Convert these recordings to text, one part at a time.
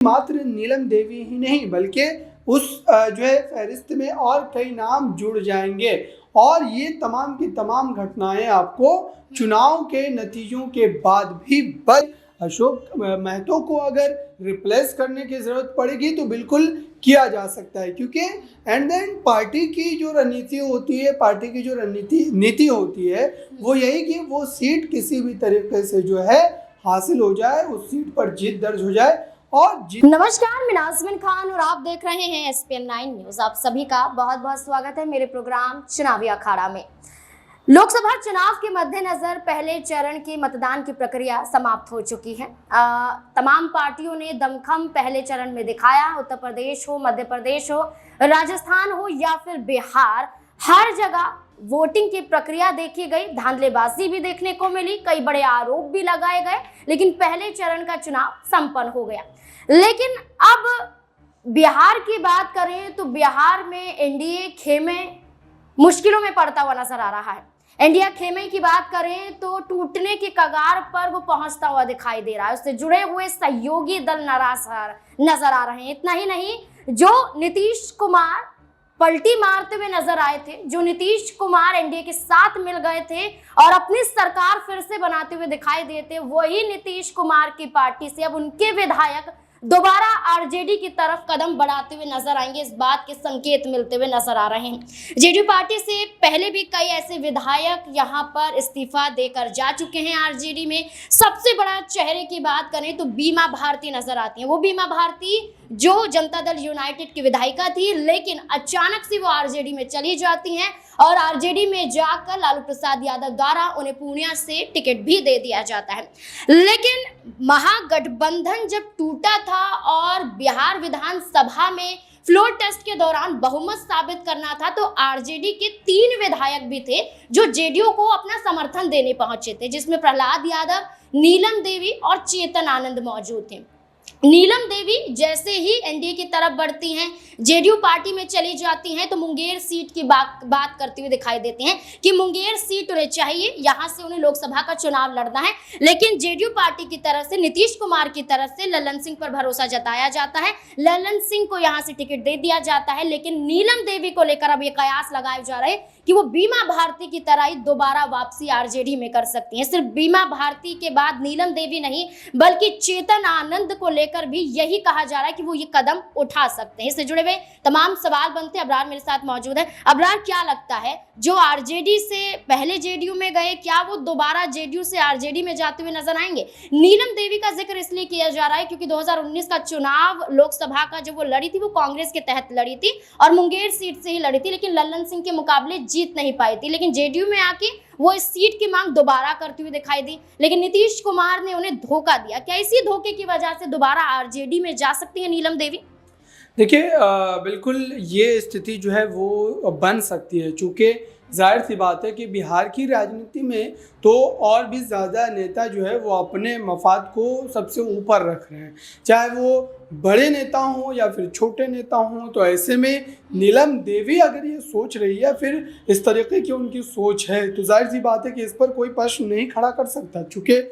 मात्र नीलम देवी ही नहीं बल्कि उस जो है फहरिस्त में और कई नाम जुड़ जाएंगे और ये तमाम की तमाम घटनाएं आपको चुनाव के नतीजों के बाद भी अशोक महतो को अगर रिप्लेस करने की जरूरत पड़ेगी तो बिल्कुल किया जा सकता है, क्योंकि एंड देन पार्टी की जो रणनीति होती है, पार्टी की जो नीति होती है वो यही कि वो सीट किसी भी तरीके से जो है हासिल हो जाए, उस सीट पर जीत दर्ज हो जाए। और नमस्कार, मैं नाज़मीन खान और आप देख रहे हैं SPN 9 न्यूज। आप सभी का बहुत बहुत स्वागत है मेरे प्रोग्राम चुनावी अखाड़ा में। लोकसभा चुनाव के मद्देनजर पहले चरण की मतदान की प्रक्रिया समाप्त हो चुकी है। तमाम पार्टियों ने दमखम पहले चरण में दिखाया। उत्तर प्रदेश हो, मध्य प्रदेश हो, राजस्थान हो या फिर बिहार, हर जगह वोटिंग की प्रक्रिया देखी गई, धांधलेबाजी भी देखने को मिली, कई बड़े आरोप भी लगाए गए, लेकिन पहले चरण का चुनाव संपन्न हो गया। लेकिन अब बिहार की बात करें तो बिहार में एनडीए खेमे मुश्किलों में पड़ता हुआ नजर आ रहा है। एनडीए खेमे की बात करें तो टूटने के कगार पर वो पहुंचता हुआ दिखाई दे रहा है। उससे जुड़े हुए सहयोगी दल नाराज नजर आ रहे हैं। इतना ही नहीं, जो नीतीश कुमार पलटी मारते हुए नजर आए थे, जो नीतीश कुमार एनडीए के साथ मिल गए थे और अपनी सरकार फिर से बनाते हुए दिखाई देते, वही नीतीश कुमार की पार्टी से अब उनके विधायक दोबारा आरजेडी की तरफ कदम बढ़ाते हुए नजर आएंगे। इस बात के संकेत मिलते हुए नजर आ रहे हैं। जेडीयू पार्टी से पहले भी कई ऐसे विधायक यहां पर इस्तीफा देकर जा चुके हैं आरजेडी में। सबसे बड़ा चेहरे की बात करें तो बीमा भारती नजर आती है। वो बीमा भारती जो जनता दल यूनाइटेड की विधायिका थी, लेकिन अचानक से वो आरजेडी में चली जाती हैं और आरजेडी में जाकर लालू प्रसाद यादव द्वारा उन्हें पूर्णिया से टिकट भी दे दिया जाता है। लेकिन महागठबंधन जब टूटा था और बिहार विधानसभा में फ्लोर टेस्ट के दौरान बहुमत साबित करना था, तो आरजेडी के 3 विधायक भी थे जो जेडीयू को अपना समर्थन देने पहुंचे थे, जिसमें प्रहलाद यादव, नीलम देवी और चेतन आनंद मौजूद थे। नीलम देवी जैसे ही एनडीए की तरफ बढ़ती हैं, जेडीयू पार्टी में चली जाती हैं, तो मुंगेर सीट की बात करती हुई दिखाई देती हैं कि मुंगेर सीट उन्हें चाहिए, यहां से उन्हें लोकसभा का चुनाव लड़ना है। लेकिन जेडीयू पार्टी की तरफ से, नीतीश कुमार की तरफ से ललन सिंह पर भरोसा जताया जाता है, ललन सिंह को यहां से टिकट दे दिया जाता है। लेकिन नीलम देवी को लेकर अब ये कयास लगाए जा रहे हैं कि वो बीमा भारती की तरह ही दोबारा वापसी आरजेडी में कर सकती हैं। सिर्फ बीमा भारती के बाद नीलम देवी नहीं बल्कि चेतन आनंद को लेकर भी यही कहा जा रहा है कि वो ये कदम उठा सकते हैं। इससे जुड़े हुए तमाम सवाल बनते हैं। अबरार मेरे साथ मौजूद है। अबरार, क्या लगता है, जो आरजेडी से पहले जेडीयू में गए, क्या वो दोबारा जेडीयू से आरजेडी में जाते हुए नजर आएंगे? नीलम देवी का जिक्र इसलिए किया जा रहा है क्योंकि 2019 का चुनाव लोकसभा का जो वो लड़ी थी वो कांग्रेस के तहत लड़ी थी और मुंगेर सीट से ही लड़ी थी, लेकिन ललन सिंह के मुकाबले जीत नहीं पाई थी। लेकिन जेडीयू में आके वो इस सीट की मांग दोबारा करती हुई दिखाई दी, लेकिन नीतीश कुमार ने उन्हें धोखा दिया। क्या इसी धोखे की वजह से दोबारा आरजेडी में जा सकती है नीलम देवी? देखिए, बिल्कुल ये स्थिति जो है वो बन सकती है, चूँकि जाहिर सी बात है कि बिहार की राजनीति में तो और भी ज़्यादा नेता जो है वो अपने मफाद को सबसे ऊपर रख रहे हैं, चाहे वो बड़े नेता हों या फिर छोटे नेता हों। तो ऐसे में नीलम देवी अगर ये सोच रही है, फिर इस तरीके की उनकी सोच है, तो जाहिर सी बात है कि इस पर कोई प्रश्न नहीं खड़ा कर सकता, चूँकि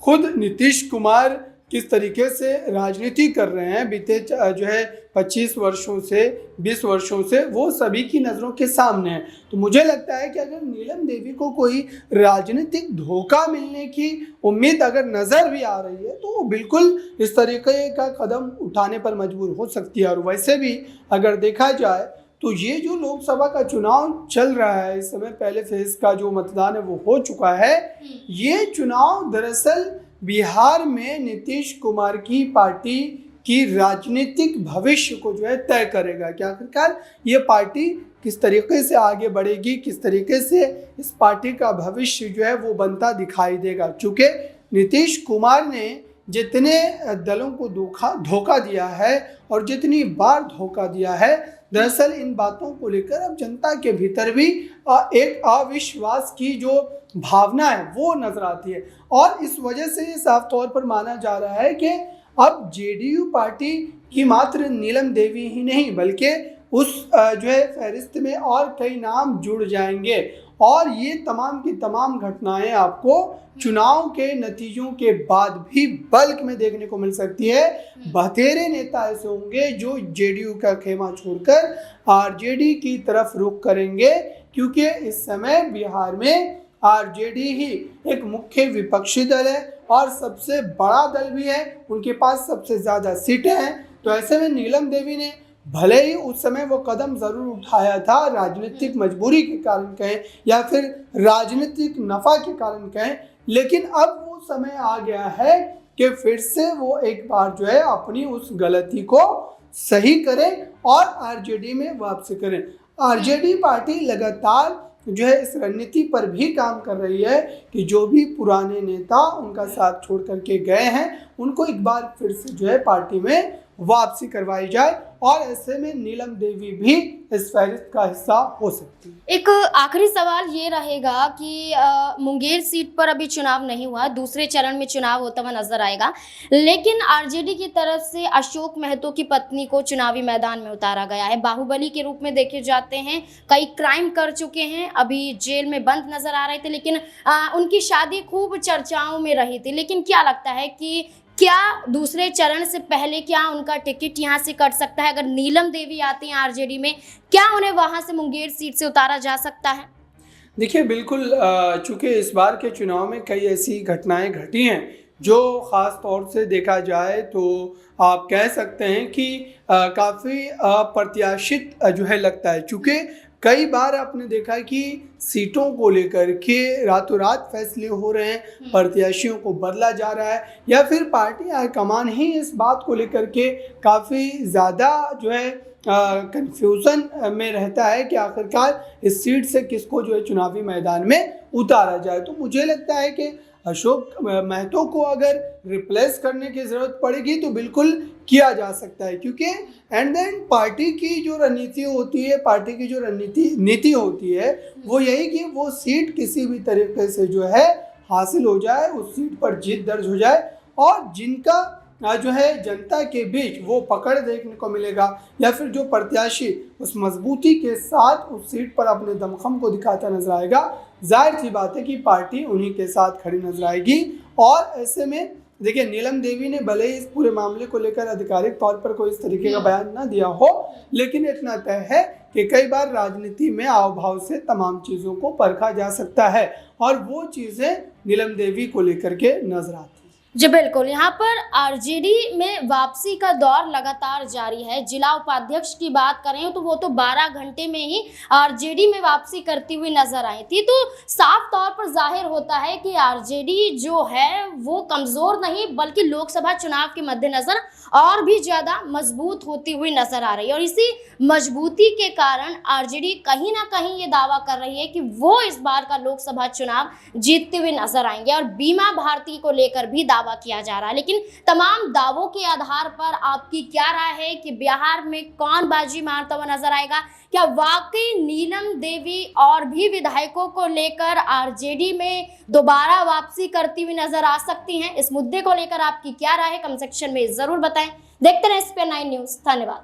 खुद नीतीश कुमार किस तरीके से राजनीति कर रहे हैं बीते जो है 25 वर्षों से 20 वर्षों से, वो सभी की नज़रों के सामने है। तो मुझे लगता है कि अगर नीलम देवी को कोई राजनीतिक धोखा मिलने की उम्मीद अगर नज़र भी आ रही है तो वो बिल्कुल इस तरीके का कदम उठाने पर मजबूर हो सकती है। और वैसे भी अगर देखा जाए तो ये जो लोकसभा का चुनाव चल रहा है इस समय, पहले फेज का जो मतदान है वो हो चुका है। ये चुनाव दरअसल बिहार में नीतीश कुमार की पार्टी की राजनीतिक भविष्य को जो है तय करेगा कि आखिरकार ये पार्टी किस तरीके से आगे बढ़ेगी, किस तरीके से इस पार्टी का भविष्य जो है वो बनता दिखाई देगा। चूँकि नीतीश कुमार ने जितने दलों को धोखा दिया है और जितनी बार धोखा दिया है, दरअसल इन बातों को लेकर अब जनता के भीतर भी एक अविश्वास की जो भावना है वो नजर आती है। और इस वजह से ये साफ तौर पर माना जा रहा है कि अब जेडीयू पार्टी की मात्र नीलम देवी ही नहीं बल्कि उस जो है फहरिस्त में और कई नाम जुड़ जाएंगे और ये तमाम की तमाम घटनाएं आपको चुनाव के नतीजों के बाद भी बल्क में देखने को मिल सकती है। बतेरे नेता ऐसे होंगे जो जेडीयू का खेमा छोड़कर आरजेडी की तरफ रुख करेंगे, क्योंकि इस समय बिहार में आरजेडी ही एक मुख्य विपक्षी दल है और सबसे बड़ा दल भी है, उनके पास सबसे ज़्यादा सीटें हैं। तो ऐसे में नीलम देवी ने भले ही उस समय वो कदम ज़रूर उठाया था, राजनीतिक मजबूरी के कारण कहें या फिर राजनीतिक नफ़ा के कारण कहें, लेकिन अब वो समय आ गया है कि फिर से वो एक बार जो है अपनी उस गलती को सही करें और आरजेडी में वापसी करें। आरजेडी पार्टी लगातार जो है इस रणनीति पर भी काम कर रही है कि जो भी पुराने नेता उनका साथ छोड़ करके गए हैं उनको एक बार फिर से जो है पार्टी में वापसी करवाई जाए, और ऐसे में नीलम देवी भी इस फहरिस्त का हिस्सा हो सकती है। एक आखिरी सवाल ये रहेगा कि मुंगेर सीट पर अभी चुनाव नहीं हुआ, दूसरे चरण में चुनाव होता हुआ नजर आएगा, लेकिन आरजेडी की तरफ से अशोक महतो की पत्नी को चुनावी मैदान में उतारा गया है। बाहुबली के रूप में देखे जाते हैं, कई क्राइम कर चुके हैं, अभी जेल में बंद नजर आ रहे थे, लेकिन उनकी शादी खूब चर्चाओं में रही थी। लेकिन क्या लगता है कि क्या दूसरे चरण से पहले क्या उनका टिकट यहाँ से कट सकता है? अगर नीलम देवी आती हैं आरजेडी में, क्या उन्हें वहां से मुंगेर सीट से उतारा जा सकता है? देखिए, बिल्कुल, चूंकि इस बार के चुनाव में कई ऐसी घटनाएं घटी हैं जो ख़ास तौर से देखा जाए तो आप कह सकते हैं कि काफ़ी अप्रत्याशित जो है लगता है, चूँकि कई बार आपने देखा है कि सीटों को लेकर के रातों रात फैसले हो रहे हैं, प्रत्याशियों को बदला जा रहा है, या फिर पार्टी हाईकमान ही इस बात को लेकर के काफ़ी ज़्यादा जो है कंफ्यूजन में रहता है कि आखिरकार इस सीट से किसको जो है चुनावी मैदान में उतारा जाए। तो मुझे लगता है कि अशोक महतो को अगर रिप्लेस करने की ज़रूरत पड़ेगी तो बिल्कुल किया जा सकता है, क्योंकि एंड देन पार्टी की जो रणनीति होती है, पार्टी की जो नीति होती है वो यही कि वो सीट किसी भी तरीके से जो है हासिल हो जाए, उस सीट पर जीत दर्ज हो जाए, और जिनका जो है जनता के बीच वो पकड़ देखने को मिलेगा या फिर जो प्रत्याशी उस मजबूती के साथ उस सीट पर अपने दमखम को दिखाता नजर आएगा, जाहिर सी बात है कि पार्टी उन्हीं के साथ खड़ी नजर आएगी। और ऐसे में देखिए, नीलम देवी ने भले ही इस पूरे मामले को लेकर आधिकारिक तौर पर कोई इस तरीके का बयान ना दिया हो, लेकिन इतना तय है कि कई बार राजनीति में आव भाव से तमाम चीज़ों को परखा जा सकता है, और वो चीज़ें नीलम देवी को लेकर के नजर आती हैं। जी बिल्कुल, यहाँ पर आरजेडी में वापसी का दौर लगातार जारी है। जिला उपाध्यक्ष की बात करें तो वो तो 12 घंटे में ही आरजेडी में वापसी करती हुई नजर आई थी। तो साफ तौर पर जाहिर होता है कि आरजेडी जो है वो कमजोर नहीं बल्कि लोकसभा चुनाव के मद्देनजर और भी ज्यादा मजबूत होती हुई नजर आ रही है, और इसी मजबूती के कारण आरजेडी कहीं ना कहीं ये दावा कर रही है कि वो इस बार का लोकसभा चुनाव जीतते हुए नजर आएंगे। और बीमा भारती को लेकर भी दावा किया जा रहा है, लेकिन तमाम दावों के आधार पर आपकी क्या राय है कि बिहार में कौन बाजी मारता हुआ नजर आएगा? क्या वाकई नीलम देवी और भी विधायकों को लेकर आरजेडी में दोबारा वापसी करती हुई नजर आ सकती हैं? इस मुद्दे को लेकर आपकी क्या राय है? कमेंट सेक्शन में जरूर बताएं। देखते रहें SPN9 न्यूज़। धन्यवाद।